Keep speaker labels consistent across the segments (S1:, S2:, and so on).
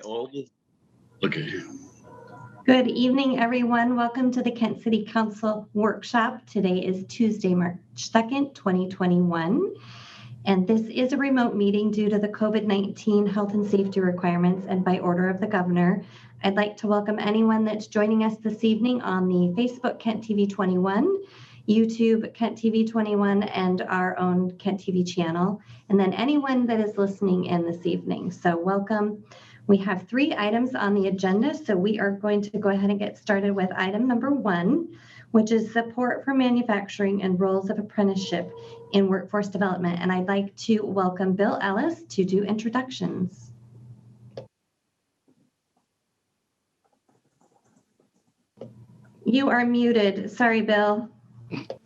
S1: old. Okay.
S2: Good evening, everyone. Welcome to the Kent City Council workshop. Today is Tuesday, March 2nd, 2021. And this is a remote meeting due to the COVID-19 health and safety requirements and by order of the governor. I'd like to welcome anyone that's joining us this evening on the Facebook Kent TV 21, YouTube Kent TV 21, and our own Kent TV channel, and then anyone that is listening in this evening. So welcome. We have 3 items on the agenda, so we are going to go ahead and get started with item number 1, which is support for manufacturing and roles of apprenticeship in workforce development. And I'd like to welcome Bill Ellis to do introductions. You are muted. Sorry, Bill.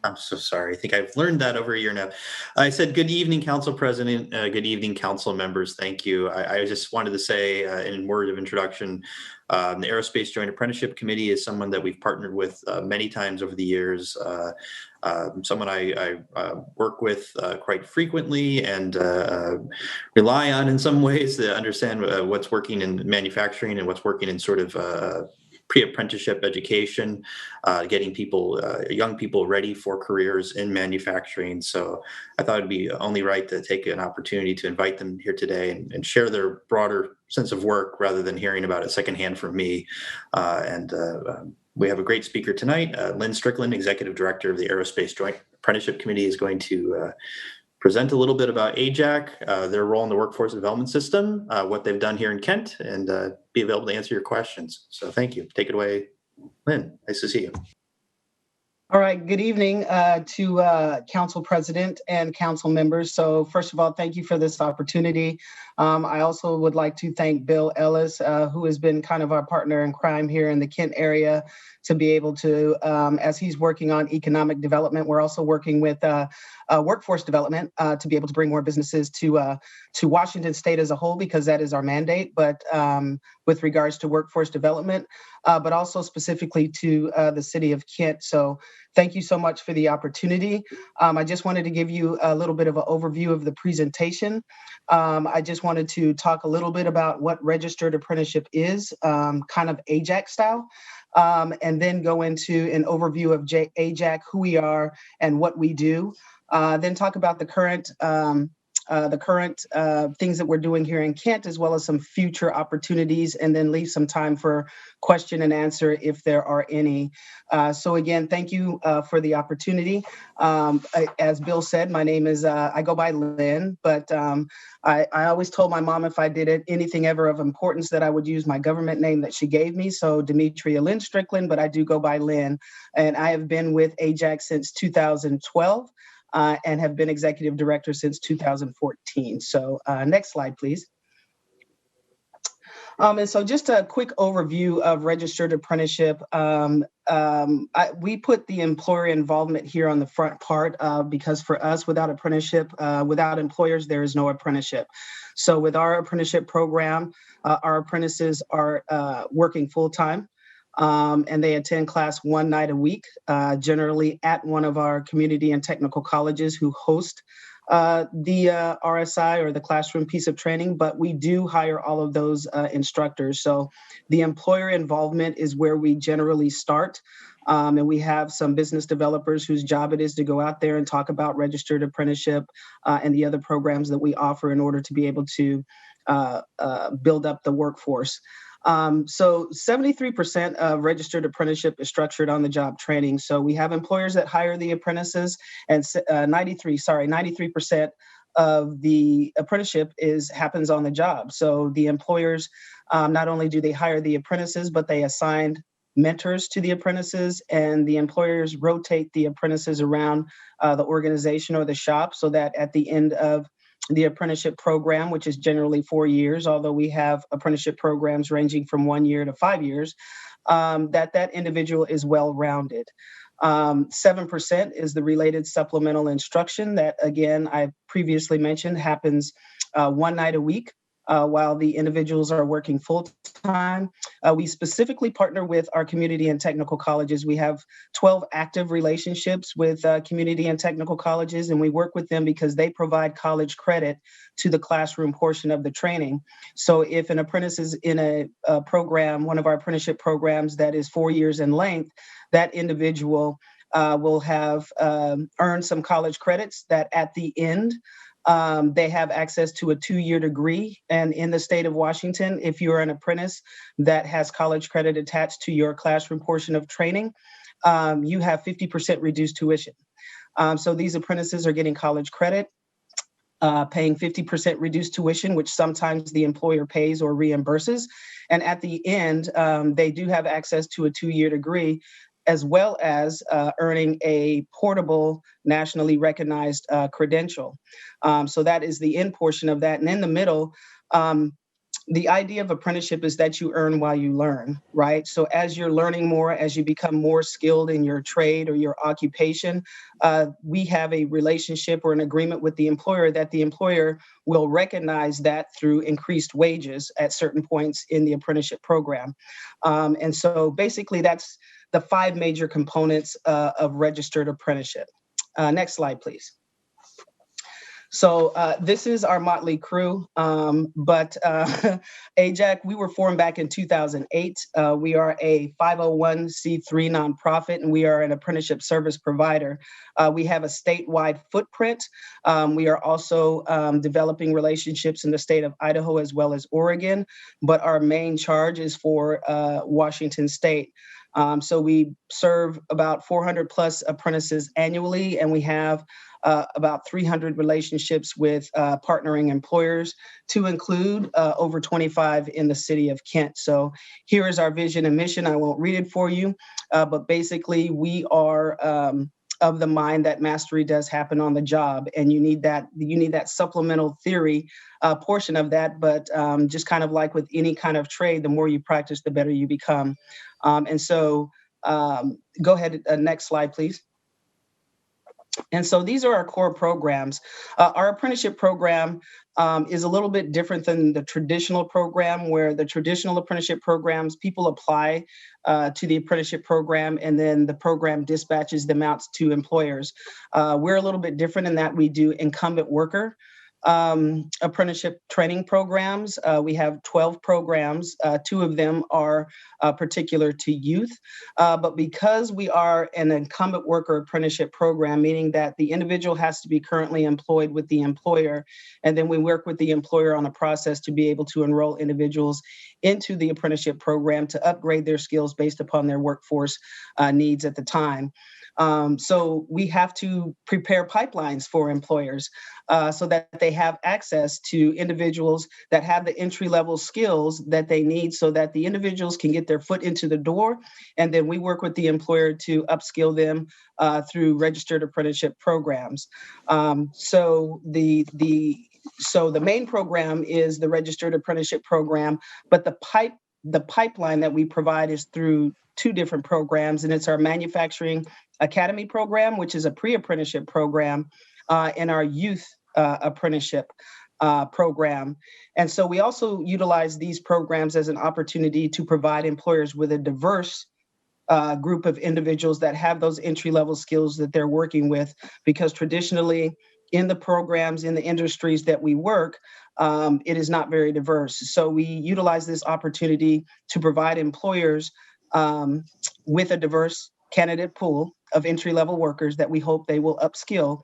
S3: I'm so sorry. I think I've learned that over a year now. I said, good evening, Council President. Good evening, Council members. Thank you. I just wanted to say in word of introduction, the Aerospace Joint Apprenticeship Committee is someone that we've partnered with many times over the years. Someone I work with quite frequently and rely on in some ways to understand what's working in manufacturing and what's working in sort of pre-apprenticeship education, getting people, young people ready for careers in manufacturing. So I thought it'd be only right to take an opportunity to invite them here today and share their broader sense of work rather than hearing about it secondhand from me. We have a great speaker tonight. Lynn Strickland, Executive Director of the Aerospace Joint Apprenticeship Committee, is going to present a little bit about AJAC, their role in the workforce development system, what they've done here in Kent, and be available to answer your questions. So thank you. Take it away, Lynn. Nice to see you.
S4: All right. Good evening to Council President and Council members. So first of all, thank you for this opportunity. I also would like to thank Bill Ellis, who has been kind of our partner in crime here in the Kent area, to be able to, as he's working on economic development, we're also working with workforce development to be able to bring more businesses to Washington State as a whole, because that is our mandate, but with regards to workforce development, but also specifically to the city of Kent. So thank you so much for the opportunity. I just wanted to give you a little bit of an overview of the presentation. I just wanted to talk a little bit about what registered apprenticeship is, kind of AJAC style. And then go into an overview of AJAC, who we are and what we do. Then talk about the current things that we're doing here in Kent, as well as some future opportunities, and then leave some time for question and answer if there are any. So again, thank you for the opportunity. As Bill said, my name is, I go by Lynn, but I always told my mom if I did anything ever of importance that I would use my government name that she gave me. So Demetria Lynn Strickland, but I do go by Lynn. And I have been with AJAC since 2012. And have been executive director since 2014. So next slide, please. And so just a quick overview of registered apprenticeship. We put the employer involvement here on the front part because for us, without apprenticeship, without employers, there is no apprenticeship. So with our apprenticeship program, our apprentices are working full-time. And they attend class 1 night a week, generally at one of our community and technical colleges who host the RSI or the classroom piece of training, but we do hire all of those instructors. So the employer involvement is where we generally start. And we have some business developers whose job it is to go out there and talk about registered apprenticeship and the other programs that we offer in order to be able to build up the workforce. So 73% of registered apprenticeship is structured on the job training. So we have employers that hire the apprentices, and 93% of the apprenticeship happens on the job. So the employers, not only do they hire the apprentices, but they assign mentors to the apprentices, and the employers rotate the apprentices around the organization or the shop so that at the end of the apprenticeship program, which is generally 4 years, although we have apprenticeship programs ranging from 1 year to 5 years, that individual is well-rounded. 7% is the related supplemental instruction that, again, I previously mentioned happens 1 night a week while the individuals are working full-time. We specifically partner with our community and technical colleges. We have 12 active relationships with community and technical colleges, and we work with them because they provide college credit to the classroom portion of the training. So if an apprentice is in a program, one of our apprenticeship programs that is 4 years in length, that individual will have earned some college credits that at the end, they have access to a 2-year degree. And in the state of Washington, if you're an apprentice that has college credit attached to your classroom portion of training, you have 50% reduced tuition. So these apprentices are getting college credit, paying 50% reduced tuition, which sometimes the employer pays or reimburses. And at the end, they do have access to a 2-year degree, as well as earning a portable, nationally recognized credential. So that is the end portion of that. And in the middle, the idea of apprenticeship is that you earn while you learn, right? So as you're learning more, as you become more skilled in your trade or your occupation, we have a relationship or an agreement with the employer that the employer will recognize that through increased wages at certain points in the apprenticeship program. And so basically that's the 5 major components of registered apprenticeship. Next slide, please. So this is our motley crew, but AJAC, we were formed back in 2008. We are a 501c3 nonprofit, and we are an apprenticeship service provider. We have a statewide footprint. We are also developing relationships in the state of Idaho as well as Oregon, but our main charge is for Washington State. So we serve about 400 plus apprentices annually, and we have about 300 relationships with partnering employers, to include over 25 in the city of Kent. So here is our vision and mission. I won't read it for you, but basically we are of the mind that mastery does happen on the job, and you need that supplemental theory portion of that. But just kind of like with any kind of trade, the more you practice, the better you become. And so go ahead, next slide, please. And so these are our core programs. Our apprenticeship program is a little bit different than the traditional program, where the traditional apprenticeship programs, people apply to the apprenticeship program and then the program dispatches them out to employers. We're a little bit different in that we do incumbent worker apprenticeship training programs. We have 12 programs. 2 of them are particular to youth. But because we are an incumbent worker apprenticeship program, meaning that the individual has to be currently employed with the employer, and then we work with the employer on a process to be able to enroll individuals into the apprenticeship program to upgrade their skills based upon their workforce needs at the time. So we have to prepare pipelines for employers so that they have access to individuals that have the entry-level skills that they need, so that the individuals can get their foot into the door. And then we work with the employer to upskill them through registered apprenticeship programs. So the main program is the registered apprenticeship program, but the pipeline that we provide is through 2 different programs, and it's our manufacturing academy program, which is a pre-apprenticeship program, and our youth apprenticeship program. And so we also utilize these programs as an opportunity to provide employers with a diverse group of individuals that have those entry-level skills that they're working with, because traditionally in the programs, in the industries that we work, it is not very diverse. So we utilize this opportunity to provide employers with a diverse candidate pool of entry-level workers that we hope they will upskill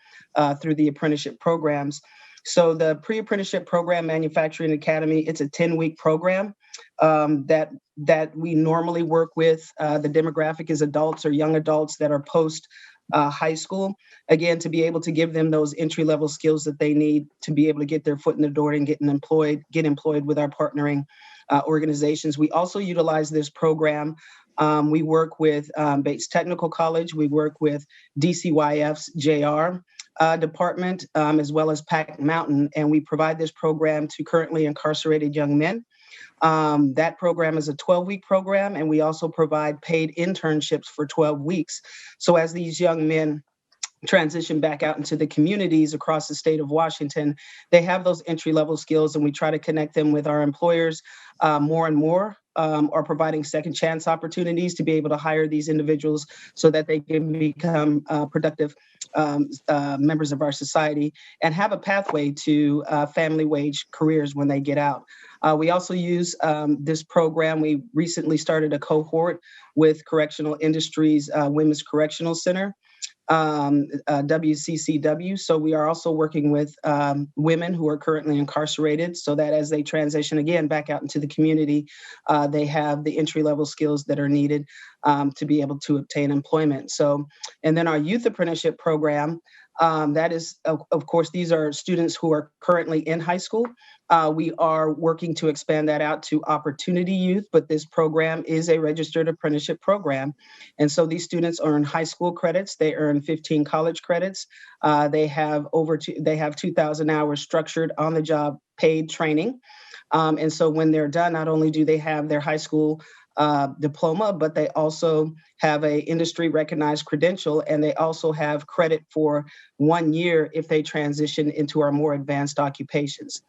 S4: through the apprenticeship programs. So the pre-apprenticeship program, Manufacturing Academy, it's a 10-week program that we normally work with. The demographic is adults or young adults that are post high school, again, to be able to give them those entry-level skills that they need to be able to get their foot in the door and get employed with our partnering organizations. We also utilize this program. We work with Bates Technical College. We work with DCYF's JR department, as well as Pack Mountain, and we provide this program to currently incarcerated young men. That program is a 12-week program, and we also provide paid internships for 12 weeks. So as these young men transition back out into the communities across the state of Washington, they have those entry-level skills, and we try to connect them with our employers more and more, or providing second chance opportunities to be able to hire these individuals so that they can become productive members of our society and have a pathway to family wage careers when they get out. We also use this program. We recently started a cohort with Correctional Industries Women's Correctional Center, WCCW. So we are also working with women who are currently incarcerated so that as they transition again back out into the community, they have the entry-level skills that are needed to be able to obtain employment. So, and then our youth apprenticeship program, that is, of course, these are students who are currently in high school. We are working to expand that out to Opportunity Youth, but this program is a registered apprenticeship program. And so these students earn high school credits. They earn 15 college credits. They have 2,000 hours structured on the job paid training. And so when they're done, not only do they have their high school diploma, but they also have a industry recognized credential, and they also have credit for 1 year if they transition into our more advanced occupations.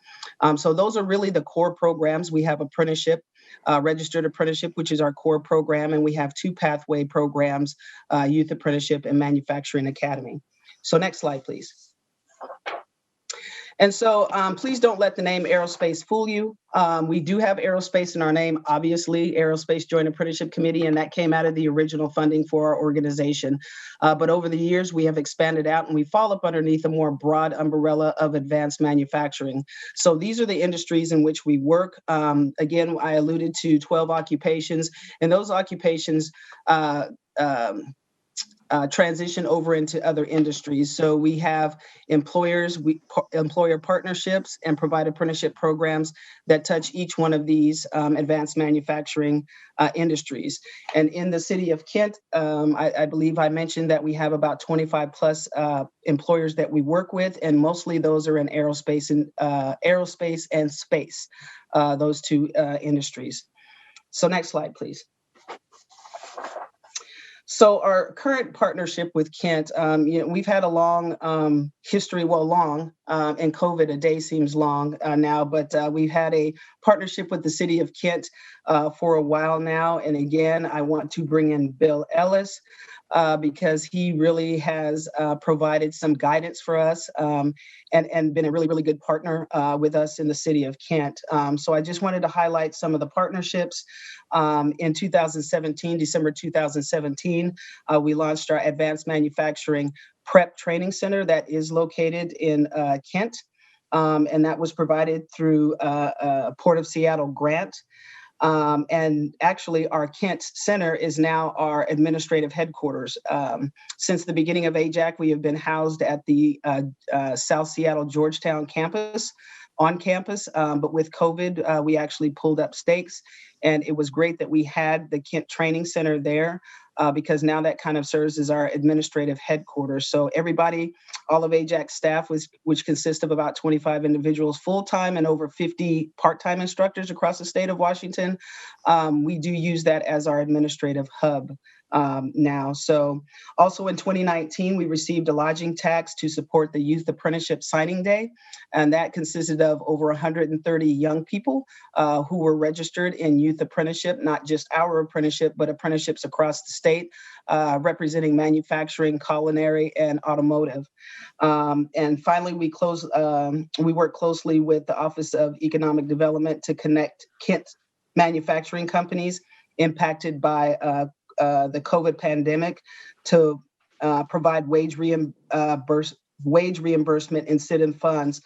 S4: So those are really the core programs. We have apprenticeship, registered apprenticeship, which is our core program, and we have 2 pathway programs, youth apprenticeship and manufacturing academy. So next slide, please. And so please don't let the name aerospace fool you. We do have aerospace in our name, obviously, Aerospace Joint Apprenticeship Committee, and that came out of the original funding for our organization. But over the years, we have expanded out and we fall up underneath a more broad umbrella of advanced manufacturing. So these are the industries in which we work. Again, I alluded to 12 occupations, and those occupations transition over into other industries. So we have employer partnerships and provide apprenticeship programs that touch each one of these advanced manufacturing industries. And in the city of Kent, I believe I mentioned that we have about 25 plus employers that we work with, and mostly those are in aerospace and space, those 2 industries. So next slide, please. So our current partnership with Kent, we've had a long history, and COVID, a day seems long now, but we've had a partnership with the city of Kent for a while now. And again, I want to bring in Bill Ellis because he really has provided some guidance for us and been a really, really good partner with us in the city of Kent. So I just wanted to highlight some of the partnerships. In 2017, December 2017, we launched our Advanced Manufacturing Prep Training Center that is located in Kent, and that was provided through a Port of Seattle grant. And actually, our Kent Center is now our administrative headquarters. Since the beginning of AJAC, we have been housed at the South Seattle Georgetown campus, on campus, but with COVID, we actually pulled up stakes, and it was great that we had the Kent Training Center there because now that kind of serves as our administrative headquarters. So everybody, all of AJAC staff, which consists of about 25 individuals full-time and over 50 part-time instructors across the state of Washington, we do use that as our administrative hub now. So also in 2019, we received a lodging tax to support the Youth Apprenticeship Signing Day, and that consisted of over 130 young people who were registered in youth apprenticeship, not just our apprenticeship, but apprenticeships across the state, representing manufacturing, culinary, and automotive. And finally, we work closely with the Office of Economic Development to connect Kent manufacturing companies impacted by the COVID pandemic to provide wage reimbursement incentive funds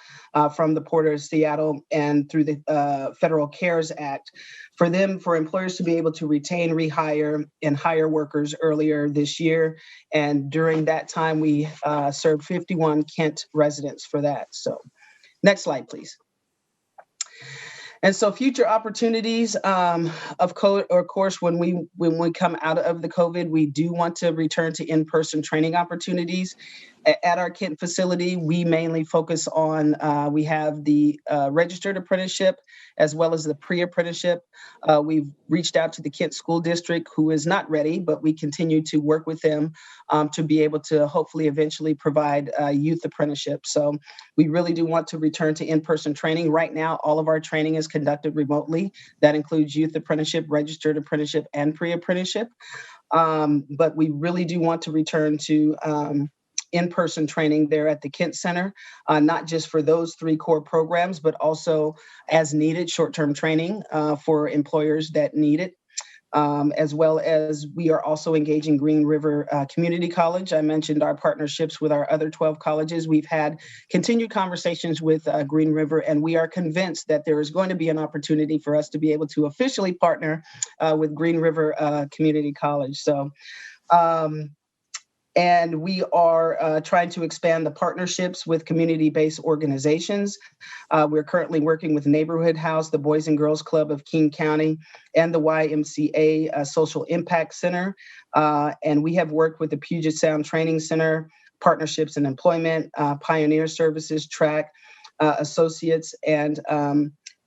S4: from the Port of Seattle and through the Federal CARES Act for employers to be able to retain, rehire, and hire workers earlier this year. And during that time, we served 51 Kent residents for that. So next slide, please. And so future opportunities, of course, when we come out of the COVID, we do want to return to in-person training opportunities. At our Kent facility, we mainly focus on, we have the registered apprenticeship as well as the pre-apprenticeship. We've reached out to the Kent School District, who is not ready, but we continue to work with them to be able to hopefully eventually provide youth apprenticeship. So we really do want to return to in-person training. Right now, all of our training is conducted remotely. That includes youth apprenticeship, registered apprenticeship, and pre-apprenticeship. But we really do want to return to in-person training there at the Kent Center, not just for those 3 core programs, but also as needed short-term training for employers that need it. As well as we are also engaging Green River Community College. I mentioned our partnerships with our other 12 colleges. We've had continued conversations with Green River, and we are convinced that there is going to be an opportunity for us to be able to officially partner with Green River Community College. So, and we are trying to expand the partnerships with community-based organizations. We're currently working with Neighborhood House, the Boys and Girls Club of King County, and the YMCA Social Impact Center. And we have worked with the Puget Sound Training Center, Partnerships and Employment, Pioneer Services, Track, Associates, and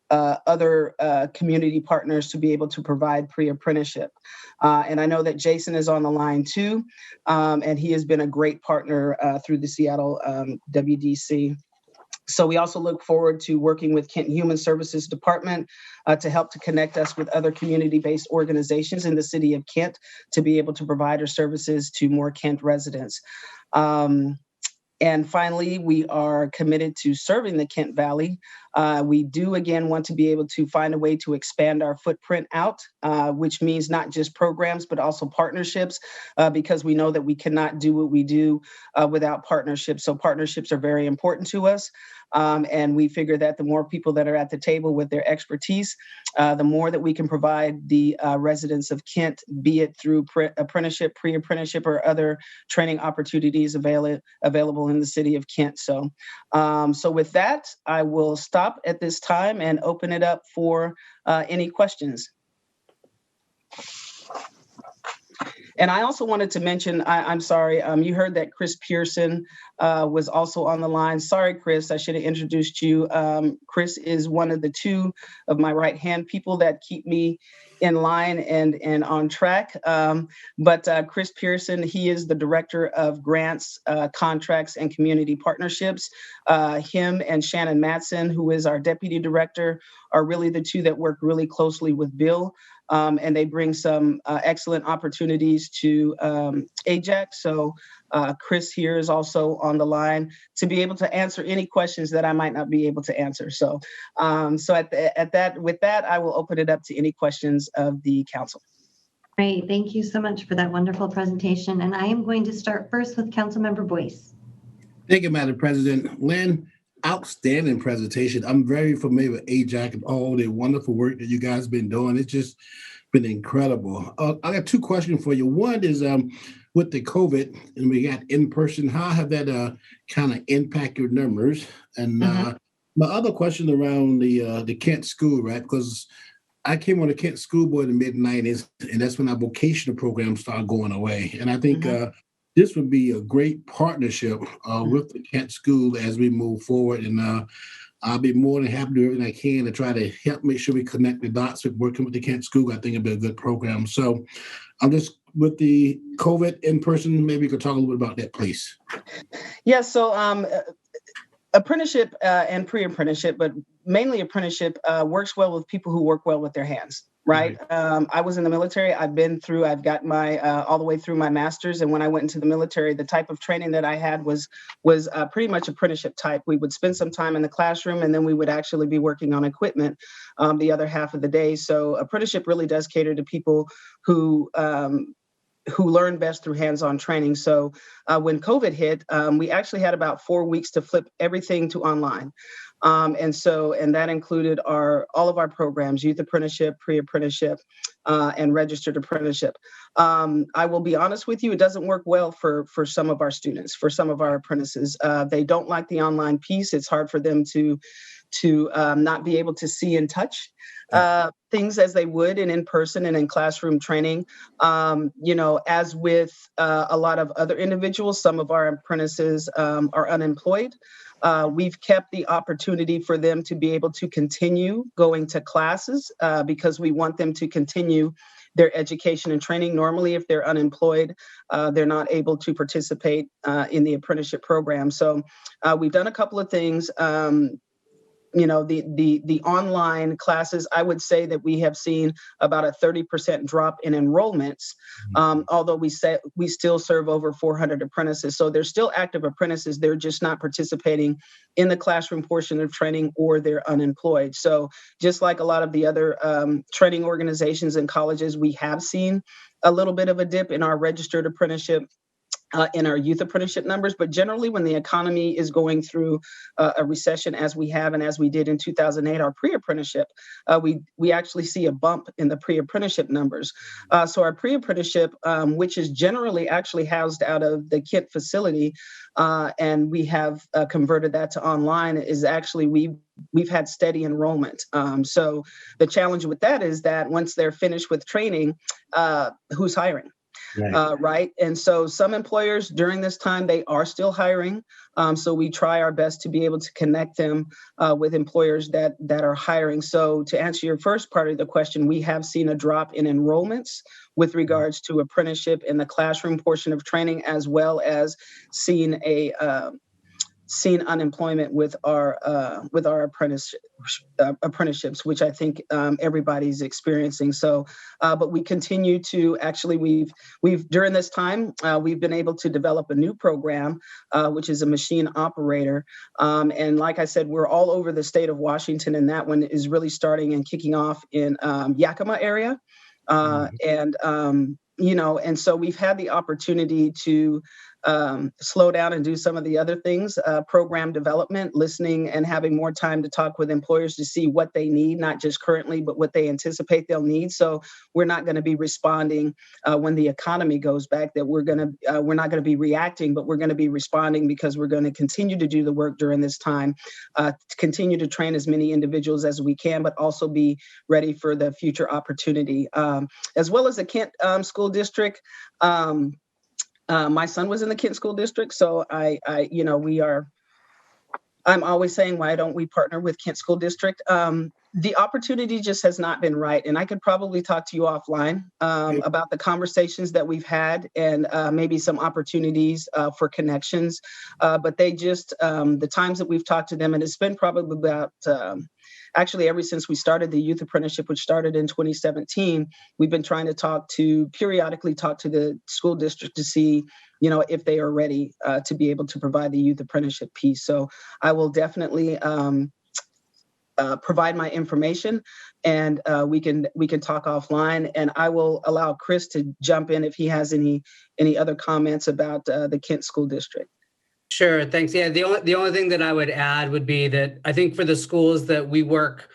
S4: other community partners to be able to provide pre-apprenticeship. And I know that Jason is on the line too, and he has been a great partner through the Seattle WDC. So we also look forward to working with Kent Human Services Department to help to connect us with other community-based organizations in the city of Kent to be able to provide our services to more Kent residents. And finally, we are committed to serving the Kent Valley. We do, again, want to be able to find a way to expand our footprint out, which means not just programs, but also partnerships, because we know that we cannot do what we do without partnerships. So partnerships are very important to us. And we figure that the more people that are at the table with their expertise, the more that we can provide the residents of Kent, be it through apprenticeship, pre-apprenticeship, or other training opportunities available in the city of Kent. So, so with that, I will stop at this time and open it up for any questions. And I also wanted to mention, I'm sorry, you heard that Chris Pierson was also on the line. Sorry, Chris, I should have introduced you. Chris is one of the 2 of my right-hand people that keep me in line and on track. But Chris Pierson, he is the Director of Grants, Contracts, and Community Partnerships. Him and Shannon Matson, who is our Deputy Director, are really the 2 that work really closely with Bill. And they bring some excellent opportunities to Ajax. So Chris here is also on the line to be able to answer any questions that I might not be able to answer. So, with that, I will open it up to any questions of the council.
S2: Great. Thank you so much for that wonderful presentation. And I am going to start first with Councilmember Boyce.
S1: Thank you, Madam President. Lynn, outstanding presentation. I'm very familiar with Ajax and all the wonderful work that you guys have been doing. It's just been incredible. I got 2 questions for you. One is with the COVID and we got in person, how have that kind of impact your numbers? And my other question around the Kent School, right? Because I came on the Kent School Board in the mid-90s, and that's when our vocational program started going away. And I think this would be a great partnership with the Kent School as we move forward. And I'll be more than happy to do everything I can to try to help make sure we connect the dots with working with the Kent School. I think it'd be a good program. So I'm just with the COVID in person, maybe you could talk a little bit about that, please.
S4: Yeah, so apprenticeship and pre-apprenticeship, but mainly apprenticeship works well with people who work well with their hands. Right. I was in the military. I've got my all the way through my master's. And when I went into the military, the type of training that I had was pretty much apprenticeship type. We would spend some time in the classroom and then we would actually be working on equipment the other half of the day. So apprenticeship really does cater to people who learn best through hands-on training. So when COVID hit, we actually had about 4 weeks to flip everything to online. And that included all of our programs, youth apprenticeship, pre-apprenticeship, and registered apprenticeship. I will be honest with you, it doesn't work well for some of our students, for some of our apprentices. They don't like the online piece. It's hard for them to to not be able to see and touch things as they would in person and in classroom training. As with a lot of other individuals, some of our apprentices are unemployed. We've kept the opportunity for them to be able to continue going to classes because we want them to continue their education and training. Normally, if they're unemployed, they're not able to participate in the apprenticeship program. So we've done a couple of things. The online classes, I would say that we have seen about a 30% drop in enrollments, although we still serve over 400 apprentices. So they're still active apprentices. They're just not participating in the classroom portion of training, or they're unemployed. So just like a lot of the other training organizations and colleges, we have seen a little bit of a dip in our registered apprenticeship in our youth apprenticeship numbers. But generally, when the economy is going through a recession, as we have and as we did in 2008, our pre-apprenticeship, we actually see a bump in the pre-apprenticeship numbers. So our pre-apprenticeship, which is generally actually housed out of the Kent facility, and we have converted that to online, is actually we've had steady enrollment. So the challenge with that is that once they're finished with training, who's hiring? Right. And so some employers during this time, they are still hiring. So we try our best to be able to connect them with employers that are hiring. So to answer your first part of the question, we have seen a drop in enrollments with regards to apprenticeship in the classroom portion of training, as well as seen unemployment with our apprenticeships, which I think everybody's experiencing. So, but we continue to we've during this time we've been able to develop a new program, which is a machine operator. And like I said, we're all over the state of Washington, and that one is really starting and kicking off in Yakima area, and so we've had the opportunity to slow down and do some of the other things, program development, listening, and having more time to talk with employers to see what they need, not just currently, but what they anticipate they'll need. So we're not going to be responding when the economy goes back, that we're not going to be reacting, but we're going to be responding, because we're going to continue to do the work during this time, continue to train as many individuals as we can, but also be ready for the future opportunity. As well as the Kent School District. My son was in the Kent School District, so I'm always saying, why don't we partner with Kent School District? The opportunity just has not been right. And I could probably talk to you offline about the conversations that we've had, and maybe some opportunities for connections. But they just, the times that we've talked to them, and it's been probably about, actually, ever since we started the youth apprenticeship, which started in 2017, we've been trying to periodically talk to the school district to see, if they are ready to be able to provide the youth apprenticeship piece. So I will definitely provide my information, and we can talk offline. And I will allow Chris to jump in if he has any other comments about the Kent School District.
S5: Sure, thanks. Yeah, the only thing that I would add would be that I think for the schools that we work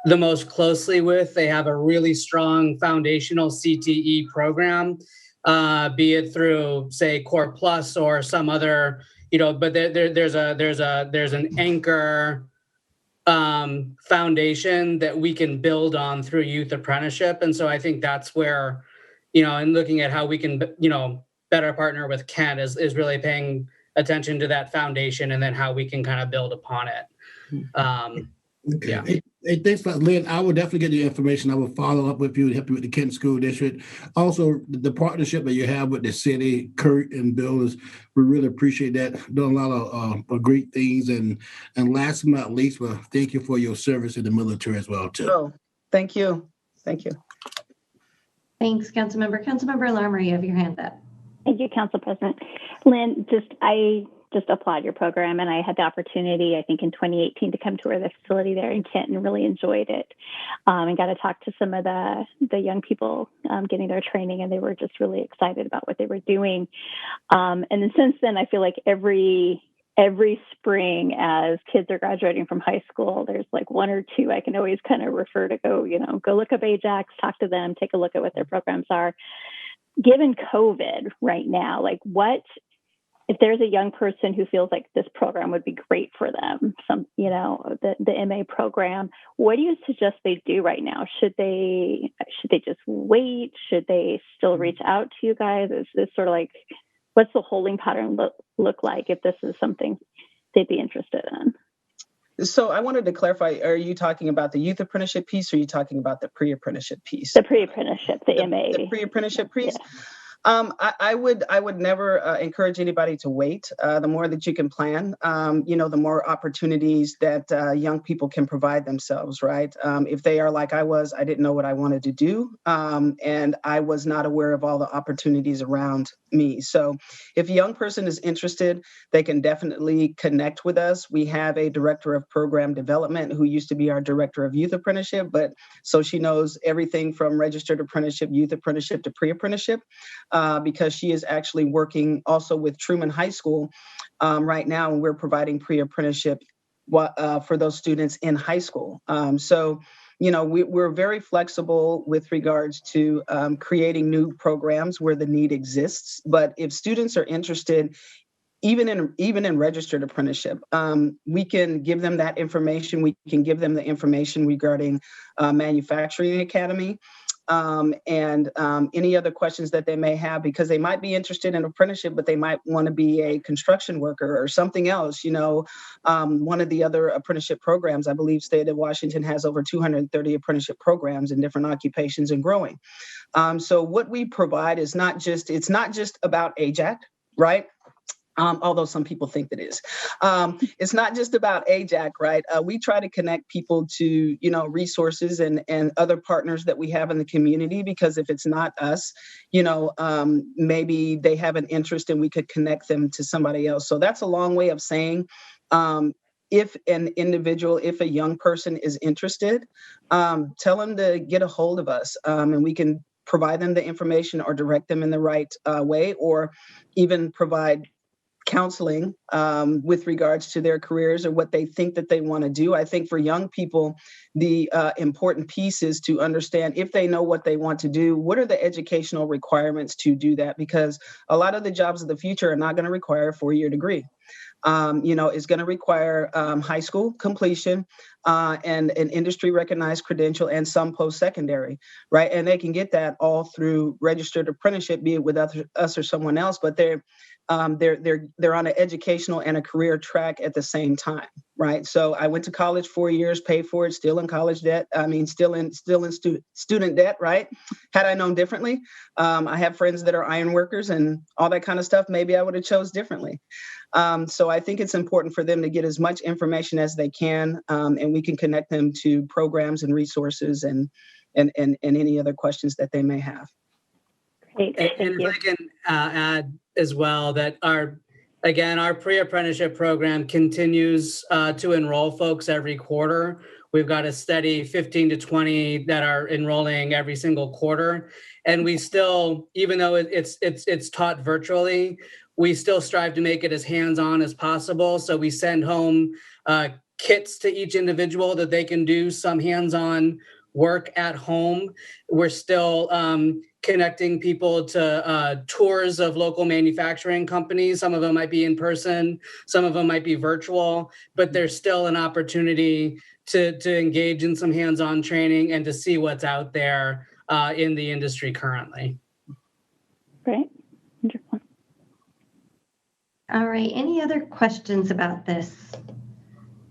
S5: the most closely with, they have a really strong foundational CTE program, be it through, say, Core Plus or some other, but there's an anchor foundation that we can build on through youth apprenticeship. And so I think that's where, and looking at how we can, better partner with Kent is really paying attention to that foundation, and then how we can kind of build upon it.
S1: Okay.
S5: Yeah.
S1: Hey, thanks for that, Lynn. I will definitely get the information. I will follow up with you and help you with the Kent School District. Also, the partnership that you have with the city, Kurt and Bill, we really appreciate that. Doing a lot of great things. And last but not least, well, thank you for your service in the military as well, too.
S4: Oh, thank you. Thank you.
S2: Thanks, Councilmember. Councilmember Larmer, you have your hand up.
S6: Thank you, Council President. Lynn, I just applaud your program, and I had the opportunity, I think in 2018, to come tour the facility there in Kent and really enjoyed it, and got to talk to some of the young people getting their training, and they were just really excited about what they were doing. And then since then, I feel like every spring as kids are graduating from high school, there's like one or two I can always kind of refer to go look up Ajax, talk to them, take a look at what their programs are. Given COVID right now, like what if there's a young person who feels like this program would be great for them, the MA program, what do you suggest they do right now? Should they just wait? Should they still reach out to you guys? Is this sort of like, what's the holding pattern look like if this is something they'd be interested in?
S4: So I wanted to clarify, are you talking about the youth apprenticeship piece, or are you talking about the pre-apprenticeship piece?
S6: The pre-apprenticeship, the MA.
S4: The pre-apprenticeship piece?
S6: Yeah.
S4: I would never encourage anybody to wait. The more that you can plan, the more opportunities that young people can provide themselves, right? If they are like I was, I didn't know what I wanted to do, and I was not aware of all the opportunities around me. So if a young person is interested, they can definitely connect with us. We have a director of program development who used to be our director of youth apprenticeship, but so she knows everything from registered apprenticeship, youth apprenticeship to pre-apprenticeship. Because she is actually working also with Truman High School right now, and we're providing pre-apprenticeship for those students in high school. So, we're very flexible with regards to creating new programs where the need exists. But if students are interested, even in registered apprenticeship, we can give them that information. We can give them the information regarding Manufacturing Academy. And any other questions that they may have, because they might be interested in apprenticeship, but they might want to be a construction worker or something else. One of the other apprenticeship programs, I believe state of Washington has over 230 apprenticeship programs in different occupations and growing. So what we provide is it's not just about AJAC, right? Although some people think it is. It's not just about AJAC, right? We try to connect people to, resources and other partners that we have in the community, because if it's not us, maybe they have an interest and we could connect them to somebody else. So that's a long way of saying, if a young person is interested, tell them to get a hold of us, and we can provide them the information or direct them in the right way, or even provide counseling with regards to their careers or what they think that they want to do. I think for young people, the important piece is to understand, if they know what they want to do, what are the educational requirements to do that? Because a lot of the jobs of the future are not going to require a 4-year degree. It's going to require high school completion and an industry recognized credential and some post-secondary, right? And they can get that all through registered apprenticeship, be it with us or someone else, but they're on an educational and a career track at the same time, right? So I went to college 4 years, paid for it, still in college debt. Still in student debt, right? Had I known differently, I have friends that are iron workers and all that kind of stuff. Maybe I would have chose differently. So I think it's important for them to get as much information as they can, and we can connect them to programs and resources and any other questions that they may have.
S5: And if I can add as well that our pre-apprenticeship program continues to enroll folks every quarter. We've got a steady 15 to 20 that are enrolling every single quarter. And we still, even though it's taught virtually, we still strive to make it as hands-on as possible. So we send home kits to each individual that they can do some hands-on work at home. We're still connecting people to tours of local manufacturing companies. Some of them might be in person, some of them might be virtual, but there's still an opportunity to engage in some hands-on training and to see what's out there in the industry currently.
S6: Great. Wonderful.
S2: All right. Any other questions about this?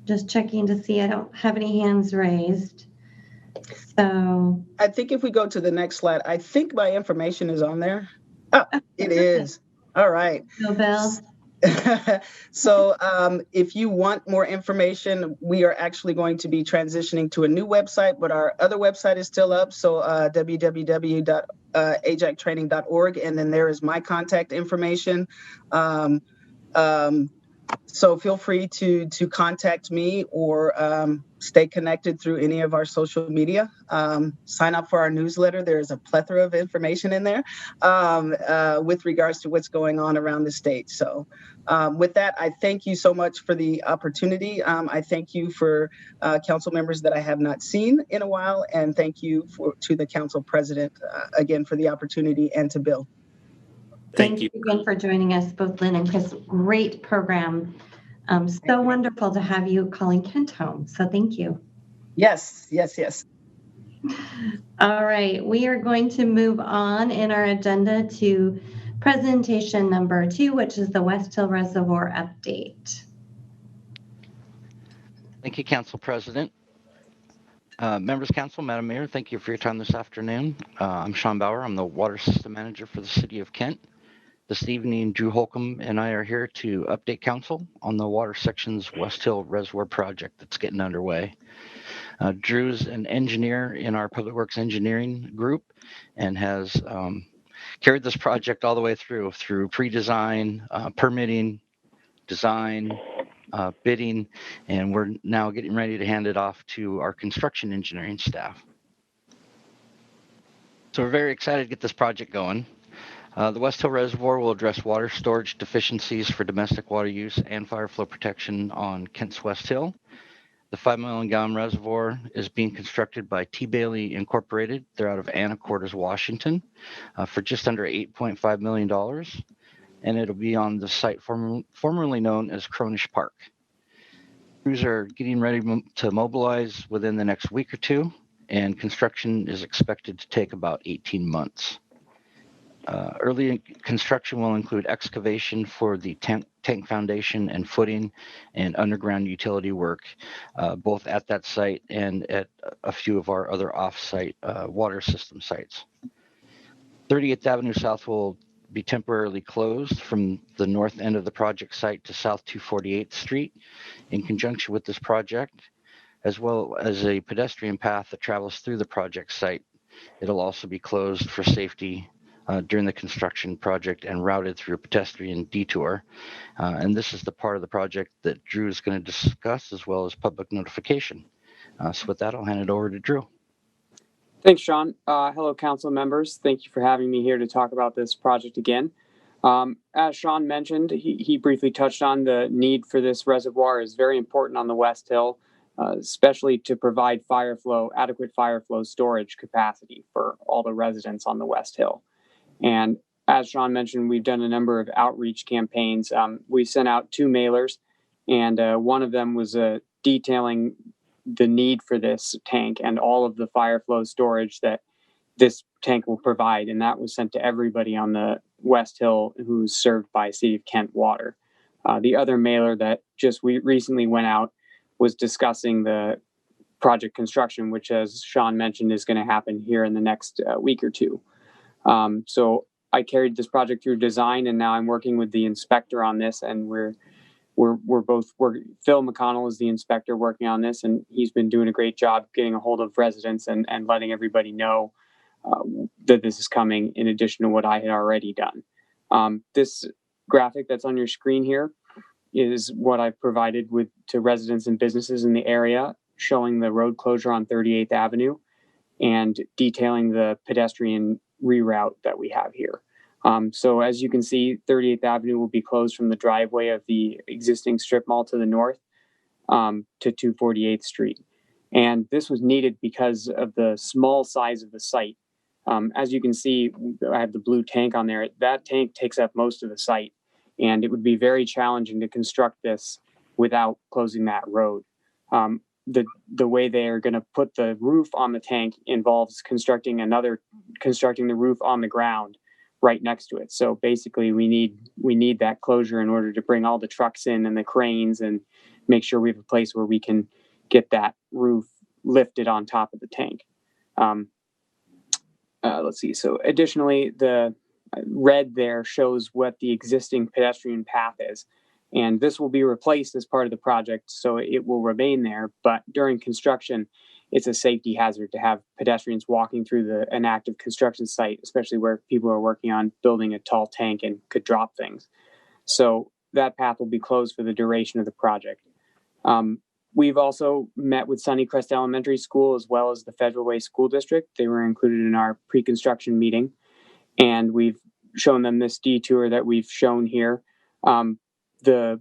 S2: Just checking to see. I don't have any hands raised. So
S4: I think if we go to the next slide, I think my information is on there. Oh, it is. All right.
S2: No bell.
S4: So if you want more information, we are actually going to be transitioning to a new website, but our other website is still up. So www.ajactraining.org. And then there is my contact information. So feel free to contact me or stay connected through any of our social media. Sign up for our newsletter. There's a plethora of information in there with regards to what's going on around the state. So with that, I thank you so much for the opportunity. I thank you for council members that I have not seen in a while. And thank you to the council president again for the opportunity, and to Bill.
S3: Thank you.
S2: again for joining us, both Lynn and Chris. Great program. So wonderful to have you calling Kent home. So thank you.
S4: Yes.
S2: All right, we are going to move on in our agenda to presentation number 2, which is the West Hill Reservoir update.
S7: Thank you, Council President. Members, Council, Madam Mayor, thank you for your time this afternoon. I'm Sean Bauer. I'm the Water System Manager for the City of Kent. This evening, Drew Holcomb and I are here to update Council on the Water Section's West Hill Reservoir project that's getting underway. Drew's an engineer in our Public Works Engineering group and has carried this project all the way through pre-design, permitting, design, bidding, and we're now getting ready to hand it off to our construction engineering staff. So we're very excited to get this project going. The West Hill Reservoir will address water storage deficiencies for domestic water use and fire flow protection on Kent's West Hill. The 5 million gallon reservoir is being constructed by T. Bailey Incorporated. They're out of Anacortes, Washington, for just under $8.5 million. And it'll be on the site formerly known as Cronish Park. Crews are getting ready to mobilize within the next week or two, and construction is expected to take about 18 months. Early construction will include excavation for the tank foundation and footing and underground utility work, both at that site and at a few of our other off-site water system sites. 38th Avenue South will be temporarily closed from the north end of the project site to South 248th Street in conjunction with this project, as well as a pedestrian path that travels through the project site. It'll also be closed for safety during the construction project and routed through a pedestrian detour. And this is the part of the project that Drew is going to discuss, as well as public notification. So with that, I'll hand it over to Drew.
S8: Thanks, Sean. Hello, council members. Thank you for having me here to talk about this project again. As Sean mentioned, he briefly touched on the need for this reservoir is very important on the West Hill, especially to provide adequate fire flow storage capacity for all the residents on the West Hill. And as Sean mentioned, we've done a number of outreach campaigns. We sent out 2 mailers, and one of them was detailing the need for this tank and all of the fire flow storage that this tank will provide. And that was sent to everybody on the West Hill who's served by City of Kent Water. The other mailer that we recently went out was discussing the project construction, which, as Sean mentioned, is going to happen here in the next week or two. So I carried this project through design, and now I'm working with the inspector on this, and we're both working. Phil McConnell is the inspector working on this, and he's been doing a great job getting a hold of residents and letting everybody know that this is coming, in addition to what I had already done. This graphic that's on your screen here is what I've provided to residents and businesses in the area, showing the road closure on 38th Avenue and detailing the pedestrian reroute that we have here. So as you can see, 38th Avenue will be closed from the driveway of the existing strip mall to the north to 248th Street. And this was needed because of the small size of the site. As you can see, I have the blue tank on there. That tank takes up most of the site, and it would be very challenging to construct this without closing that road. The way they are going to put the roof on the tank involves constructing the roof on the ground right next to it. So basically we need that closure in order to bring all the trucks in and the cranes and make sure we have a place where we can get that roof lifted on top of the tank. Let's see. So additionally, the red there shows what the existing pedestrian path is. And this will be replaced as part of the project, so it will remain there. But during construction, it's a safety hazard to have pedestrians walking through an active construction site, especially where people are working on building a tall tank and could drop things. So that path will be closed for the duration of the project. We've also met with Sunnycrest Elementary School as well as the Federal Way School District. They were included in our pre-construction meeting, and we've shown them this detour that we've shown here. The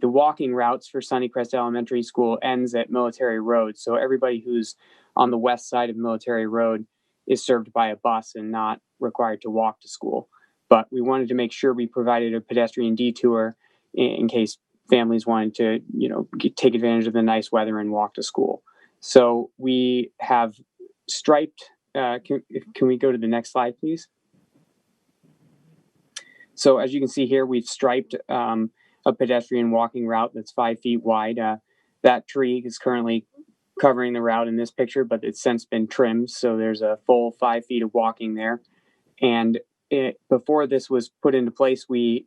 S8: walking routes for Sunnycrest Elementary School ends at Military Road. So everybody who's on the west side of Military Road is served by a bus and not required to walk to school. But we wanted to make sure we provided a pedestrian detour in case families wanted to, take advantage of the nice weather and walk to school. So we have striped. Can we go to the next slide, please? So as you can see here, we've striped a pedestrian walking route that's 5 feet wide. That tree is currently covering the route in this picture, but it's since been trimmed. So there's a full 5 feet of walking there. And before this was put into place, we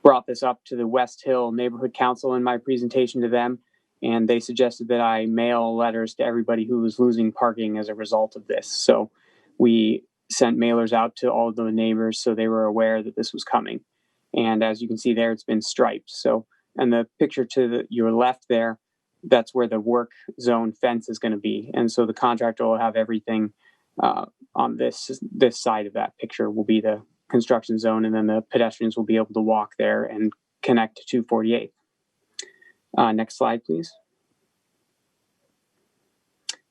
S8: brought this up to the West Hill Neighborhood Council in my presentation to them. And they suggested that I mail letters to everybody who was losing parking as a result of this. So we sent mailers out to all of the neighbors so they were aware that this was coming. And as you can see there, it's been striped. So, and the picture to your left there, that's where the work zone fence is going to be. And so the contractor will have everything on this side of that picture will be the construction zone, and then the pedestrians will be able to walk there and connect to 248. Next slide, please.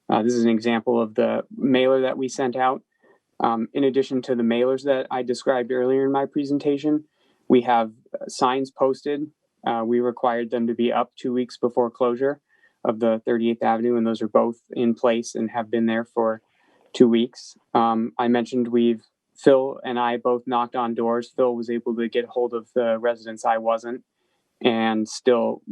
S8: This is an example of the mailer that we sent out. In addition to the mailers that I described earlier in my presentation, we have signs posted. We required them to be up 2 weeks before closure of the 38th Avenue, and those are both in place and have been there for 2 weeks. I mentioned Phil and I both knocked on doors. Phil was able to get hold of the residents, I wasn't. And so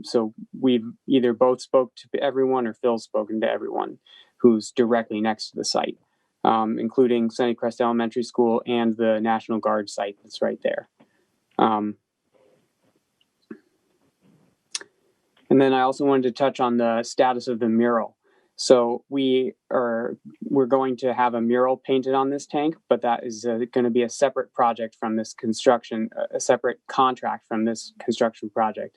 S8: we've either both spoke to everyone or Phil's spoken to everyone who's directly next to the site, including Sunnycrest Elementary School and the National Guard site that's right there. And then I also wanted to touch on the status of the mural. So we're going to have a mural painted on this tank, but that is going to be a separate project from this construction, a separate contract from this construction project.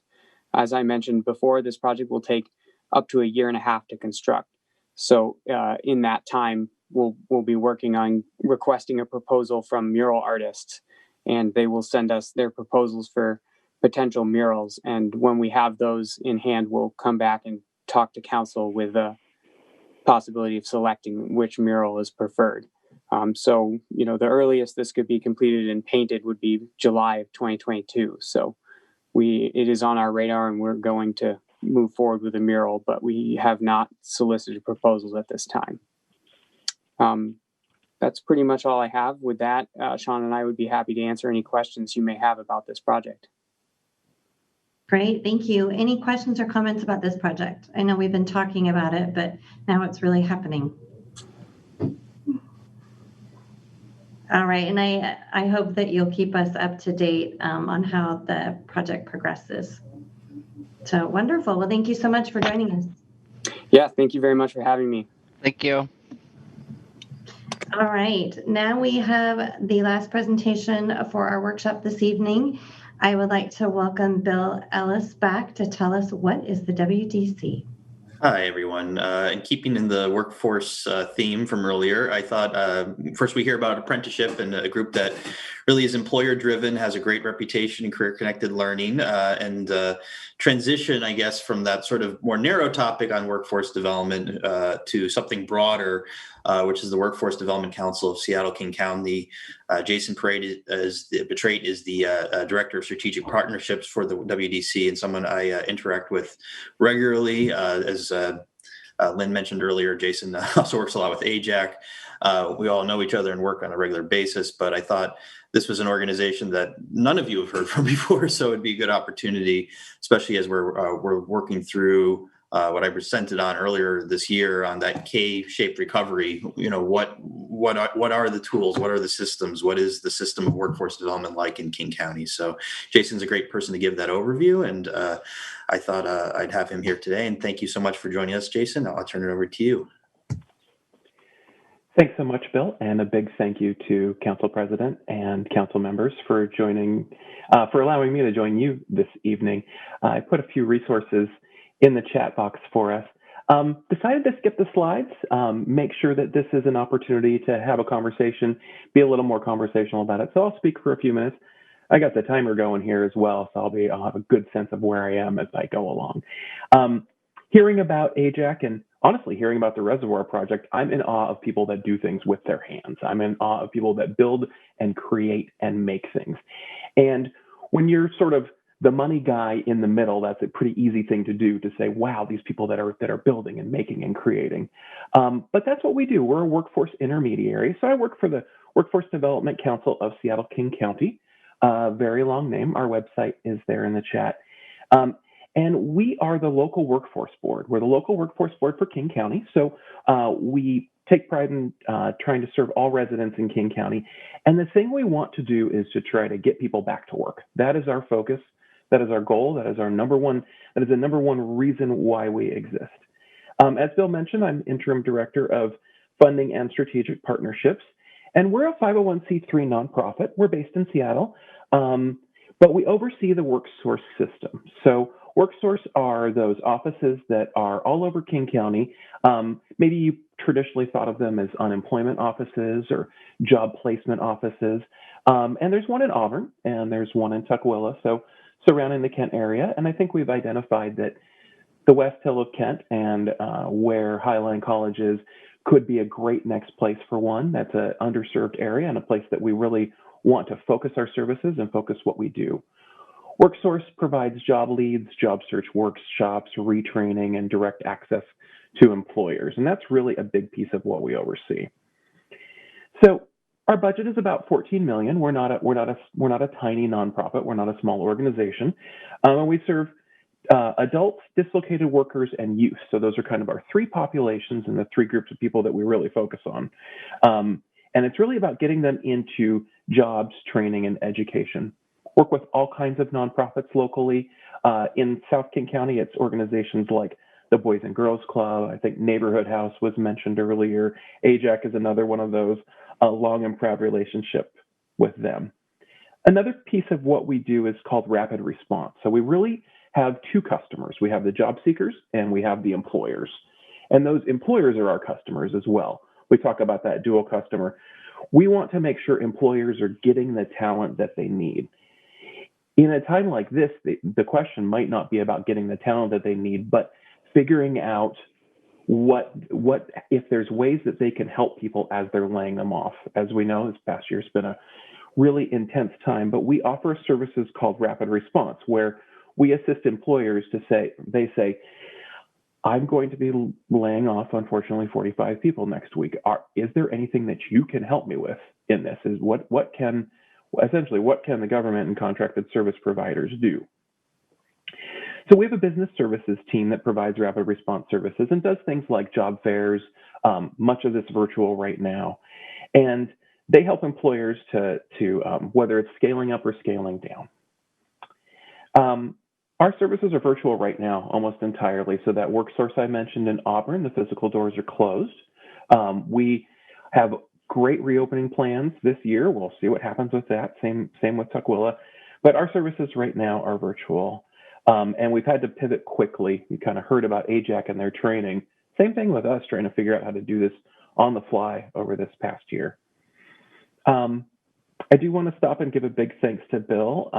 S8: As I mentioned before, this project will take up to 1.5 years to construct. So in that time, we'll be working on requesting a proposal from mural artists, and they will send us their proposals for potential murals. And when we have those in hand, we'll come back and talk to council with a possibility of selecting which mural is preferred. So, the earliest this could be completed and painted would be July of 2022. So it is on our radar, and we're going to move forward with a mural, but we have not solicited proposals at this time. That's pretty much all I have. With that, Sean and I would be happy to answer any questions you may have about this project.
S2: Great, thank you. Any questions or comments about this project? I know we've been talking about it, but now it's really happening. All right, and I hope that you'll keep us up to date on how the project progresses. So wonderful. Well, thank you so much for joining us.
S8: Yeah, thank you very much for having me.
S7: Thank you.
S2: All right, now we have the last presentation for our workshop this evening. I would like to welcome Bill Ellis back to tell us what is the WDC.
S3: Hi, everyone. And keeping in the workforce theme from earlier, I thought first we hear about apprenticeship and a group that really is employer-driven, has a great reputation in career-connected learning, and transition, I guess, from that sort of more narrow topic on workforce development to something broader, which is the Workforce Development Council of Seattle-King County. Jason Petrait is the Director of Strategic Partnerships for the WDC, and someone I interact with regularly. As Lynn mentioned earlier, Jason also works a lot with AJAC. We all know each other and work on a regular basis, but I thought this was an organization that none of you have heard from before, so it'd be a good opportunity, especially as we're working through what I presented on earlier this year on that K-shaped recovery. What are the tools? What are the systems? What is the system of workforce development like in King County? So Jason's a great person to give that overview, and I thought I'd have him here today. And thank you so much for joining us, Jason. I'll turn it over to you.
S9: Thanks so much, Bill, and a big thank you to Council President and Council members for allowing me to join you this evening. I put a few resources in the chat box for us. Decided to skip the slides, make sure that this is an opportunity to have a conversation, be a little more conversational about it. So I'll speak for a few minutes. I got the timer going here as well, so I'll have a good sense of where I am as I go along. Hearing about AJAC and honestly, hearing about the Reservoir project, I'm in awe of people that do things with their hands. I'm in awe of people that build and create and make things. And when you're sort of the money guy in the middle, that's a pretty easy thing to do, to say, wow, these people that are building and making and creating. But that's what we do. We're a workforce intermediary. So I work for the Workforce Development Council of Seattle-King County. Very long name. Our website is there in the chat. And we are the local workforce board. We're the local workforce board for King County. So we take pride in trying to serve all residents in King County. And the thing we want to do is to try to get people back to work. That is our focus. That is our goal. That is the number one reason why we exist. As Bill mentioned, I'm interim director of funding and strategic partnerships. And we're a 501c3 nonprofit. We're based in Seattle, but we oversee the WorkSource system. So WorkSource are those offices that are all over King County. Maybe you traditionally thought of them as unemployment offices or job placement offices. And there's one in Auburn and there's one in Tukwila, so surrounding the Kent area. And I think we've identified that the West Hill of Kent and where Highline College is could be a great next place for one. That's an underserved area and a place that we really want to focus our services and focus what we do. WorkSource provides job leads, job search workshops, retraining, and direct access to employers. And that's really a big piece of what we oversee. So our budget is about $14 million. We're not a tiny nonprofit. We're not a small organization. And we serve adults, dislocated workers, and youth. So those are kind of our three populations and the three groups of people that we really focus on. And it's really about getting them into jobs, training, and education. Work with all kinds of nonprofits locally. In South King County, it's organizations like the Boys and Girls Club. I think Neighborhood House was mentioned earlier. AJAC is another one of those. A long and proud relationship with them. Another piece of what we do is called rapid response. So we really have two customers. We have the job seekers and we have the employers. And those employers are our customers as well. We talk about that dual customer. We want to make sure employers are getting the talent that they need. In a time like this, the question might not be about getting the talent that they need, but figuring out what if there's ways that they can help people as they're laying them off. As we know, this past year has been a really intense time, but we offer services called rapid response, where we assist employers to say, I'm going to be laying off, unfortunately, 45 people next week. Is there anything that you can help me with in this? Is what can the government and contracted service providers do? So we have a business services team that provides rapid response services and does things like job fairs, much of this virtual right now. And they help employers to whether it's scaling up or scaling down. Our services are virtual right now, almost entirely. So that WorkSource I mentioned in Auburn, the physical doors are closed. We have great reopening plans this year. We'll see what happens with that. Same with Tukwila. But our services right now are virtual. And we've had to pivot quickly. You kind of heard about AJAC and their training. Same thing with us, trying to figure out how to do this on the fly over this past year. I do want to stop and give a big thanks to Bill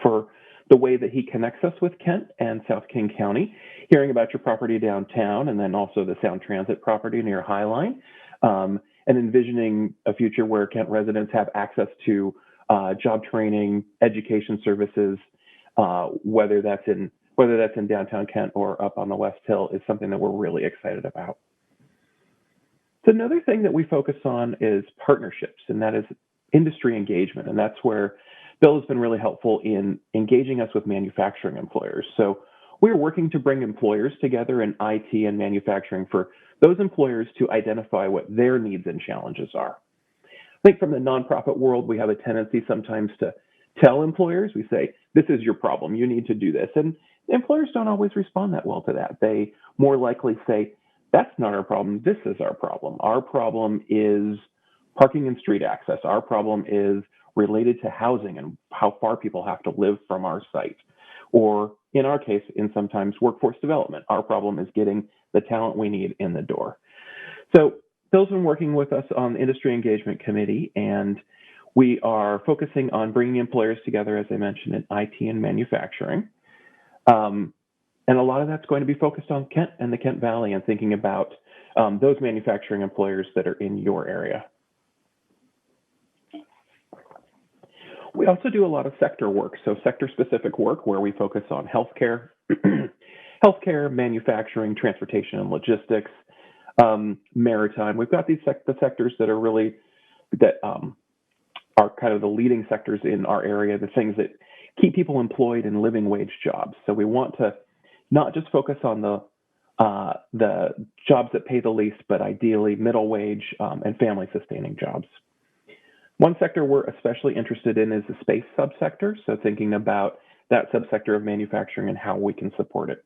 S9: for the way that he connects us with Kent and South King County, hearing about your property downtown and then also the Sound Transit property near Highline, and envisioning a future where Kent residents have access to job training, education services, whether that's in downtown Kent or up on the West Hill, is something that we're really excited about. So another thing that we focus on is partnerships, and that is industry engagement. And that's where Bill has been really helpful in engaging us with manufacturing employers. So we're working to bring employers together in IT and manufacturing for those employers to identify what their needs and challenges are. I think from the nonprofit world, we have a tendency sometimes to tell employers, we say, this is your problem, you need to do this. And employers don't always respond that well to that. They more likely say, that's not our problem, this is our problem. Our problem is parking and street access. Our problem is related to housing and how far people have to live from our site. Or in our case, in sometimes workforce development, our problem is getting the talent we need in the door. So Bill's been working with us on the Industry Engagement Committee, and we are focusing on bringing employers together, as I mentioned, in IT and manufacturing. And a lot of that's going to be focused on Kent and the Kent Valley and thinking about those manufacturing employers that are in your area. We also do a lot of sector work, so sector-specific work where we focus on healthcare, healthcare, manufacturing, transportation and logistics, maritime. We've got the sectors that are really, that are kind of the leading sectors in our area, the things that keep people employed in living wage jobs. So we want to not just focus on the jobs that pay the least, but ideally middle wage and family sustaining jobs. One sector we're especially interested in is the space subsector. So thinking about that subsector of manufacturing and how we can support it.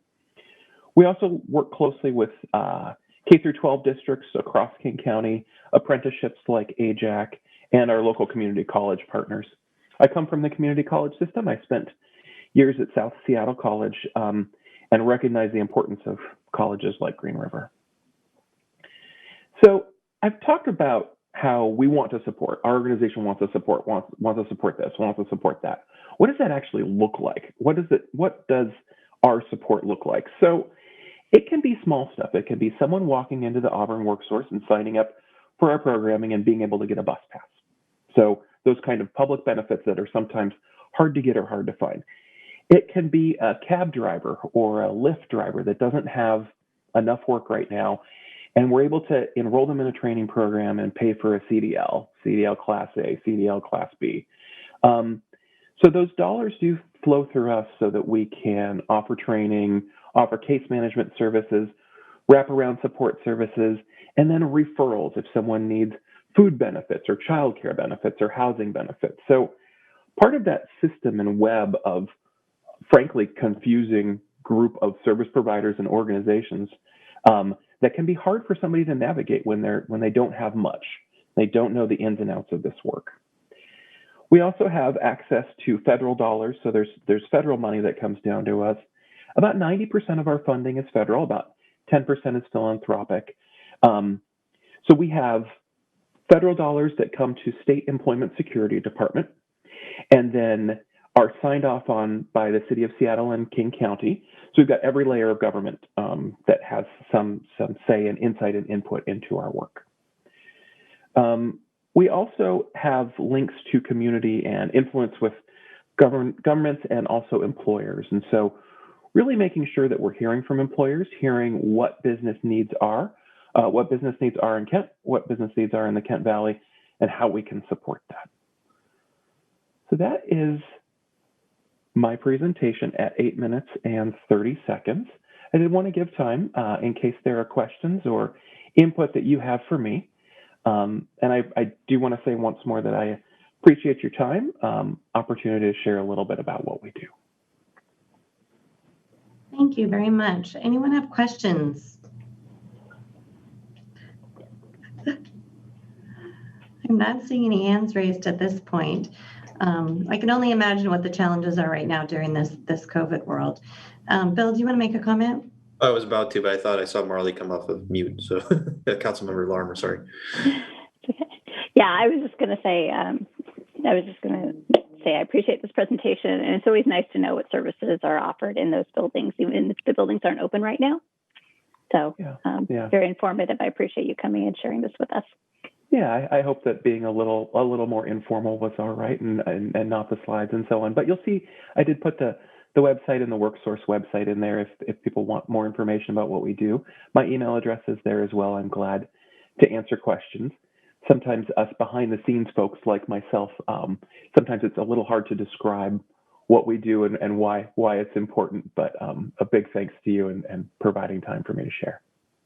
S9: We also work closely with K through 12 districts across King County, apprenticeships like AJAC, and our local community college partners. I come from the community college system. I spent years at South Seattle College and recognize the importance of colleges like Green River. So I've talked about how we want to support, our organization wants to support, wants to support this, wants to support that. What does that actually look like? What does our support look like? So it can be small stuff. It can be someone walking into the Auburn Worksource and signing up for our programming and being able to get a bus pass. So those kind of public benefits that are sometimes hard to get or hard to find. It can be a cab driver or a Lyft driver that doesn't have enough work right now, and we're able to enroll them in a training program and pay for a CDL Class A, CDL Class B. So those dollars do flow through us so that we can offer training, offer case management services, wraparound support services, and then referrals if someone needs food benefits or childcare benefits or housing benefits. So part of that system and web of, frankly, confusing group of service providers and organizations that can be hard for somebody to navigate when they don't have much. They don't know the ins and outs of this work. We also have access to federal dollars. So there's federal money that comes down to us. About 90% of our funding is federal, about 10% is philanthropic. So we have federal dollars that come to State Employment Security Department and then are signed off on by the City of Seattle and King County. So we've got every layer of government that has some say and insight and input into our work. We also have links to community and influence with governments and also employers. And so really making sure that we're hearing from employers, hearing what business needs are in Kent, what business needs are in the Kent Valley, and how we can support that. So that is my presentation at 8 minutes and 30 seconds. I did want to give time in case there are questions or input that you have for me. And I do want to say once more that I appreciate your time, opportunity to share a little bit about what we do.
S2: Thank you very much. Anyone have questions? I'm not seeing any hands raised at this point. I can only imagine what the challenges are right now during this COVID world. Bill, do you want to make a comment?
S3: I was about to, but I thought I saw Marley come off of mute. So Councilmember Larmer, sorry.
S6: Okay. Yeah, I was just going to say, I appreciate this presentation, and it's always nice to know what services are offered in those buildings, even if the buildings aren't open right now. So very informative. I appreciate you coming and sharing this with us.
S9: Yeah, I hope that being a little more informal was all right, and not the slides and so on. But you'll see, I did put the website and the WorkSource website in there if people want more information about what we do. My email address is there as well. I'm glad to answer questions. Sometimes us behind the scenes folks like myself, sometimes it's a little hard to describe what we do and why it's important. But a big thanks to you and providing time for me to share.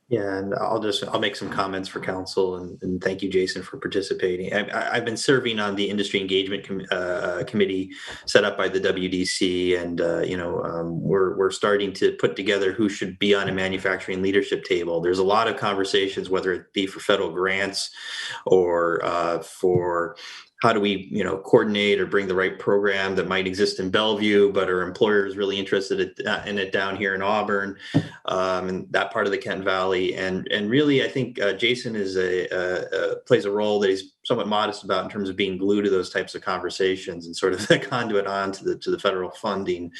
S3: Yeah, and I'll make some comments for council, and thank you, Jason, for participating. I've been serving on the industry engagement committee set up by the WDC, and we're starting to put together who should be on a manufacturing leadership table. There's a lot of conversations, whether it be for federal grants or for how do we, coordinate or bring the right program that might exist in Bellevue, but are employers really interested in it down here in Auburn, and that part of the Kent Valley. And really, I think Jason is plays a role that he's somewhat modest about in terms of being glued to those types of conversations and sort of the conduit on to the federal funding.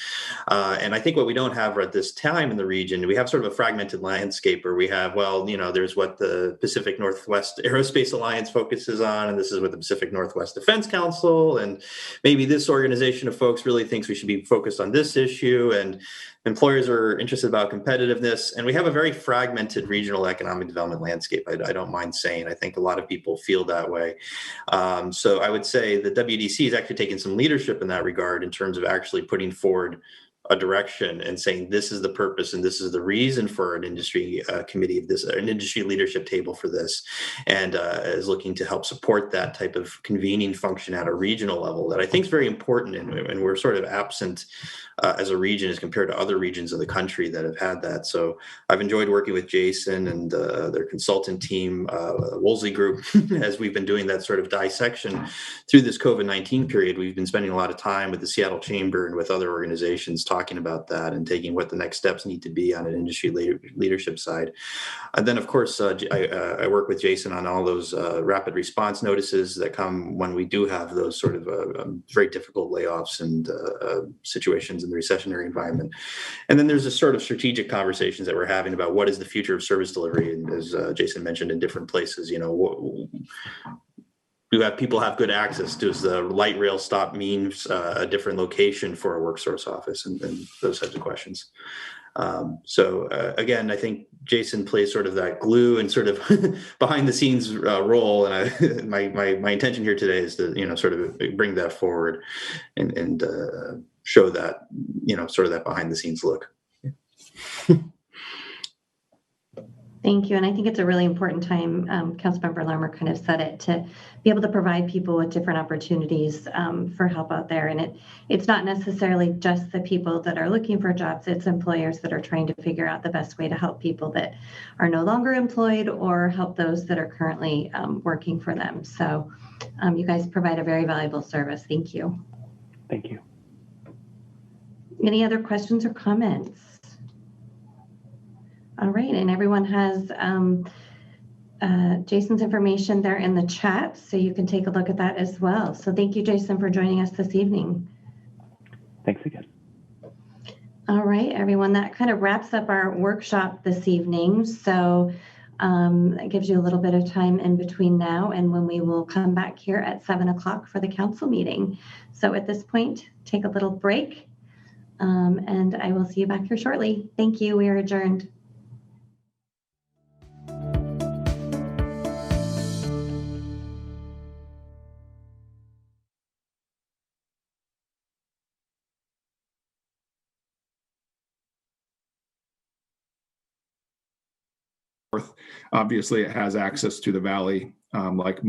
S3: And I think what we don't have at this time in the region, we have sort of a fragmented landscape where we have, well, there's what the Pacific Northwest Aerospace Alliance focuses on, and this is what the Pacific Northwest Defense Council, and maybe this organization of folks really thinks we should be focused on this issue, and employers are interested about competitiveness, and we have a very fragmented regional economic development landscape. I don't mind saying, I think a lot of people feel that way. So I would say the WDC is actually taking some leadership in that regard in terms of actually putting forward a direction and saying this is the purpose and this is the reason for an industry committee of this, an industry leadership table for this, and is looking to help support that type of convening function at a regional level that I think is very important, and we're sort of absent as a region as compared to other regions of the country that have had that. So I've enjoyed working with Jason and their consultant team, Woolsey Group, as we've been doing that sort of dissection through this COVID-19 period. We've been spending a lot of time with the Seattle Chamber and with other organizations talking about that and taking what the next steps need to be on an industry leadership side. And then, of course, I work with Jason on all those rapid response notices that come when we do have those sort of very difficult layoffs and situations in the recessionary environment. And then there's a sort of strategic conversations that we're having about what is the future of service delivery. And as Jason mentioned, in different places, people have good access. Does the light rail stop means a different location for a work source office, and those types of questions. So again, I think Jason plays sort of that glue and sort of behind the scenes role. And my intention here today is to, sort of bring that forward and show that, sort of that behind the scenes look.
S2: Thank you. And I think it's a really important time, Councilmember Larmer kind of said it, to be able to provide people with different opportunities for help out there. And it's not necessarily just the people that are looking for jobs, it's employers that are trying to figure out the best way to help people that are no longer employed or help those that are currently working for them. So you guys provide a very valuable service. Thank you.
S9: Thank you.
S2: Any other questions or comments? All right, and everyone has Jason's information there in the chat, so you can take a look at that as well. So thank you, Jason, for joining us this evening.
S9: Thanks again.
S2: All right, everyone, that kind of wraps up our workshop this evening. So that gives you a little bit of time in between now and when we will come back here at 7 o'clock for the council meeting. So at this point, take a little break, and I will see you back here shortly. Thank you. We are adjourned.
S10: Obviously, it has access to the valley, like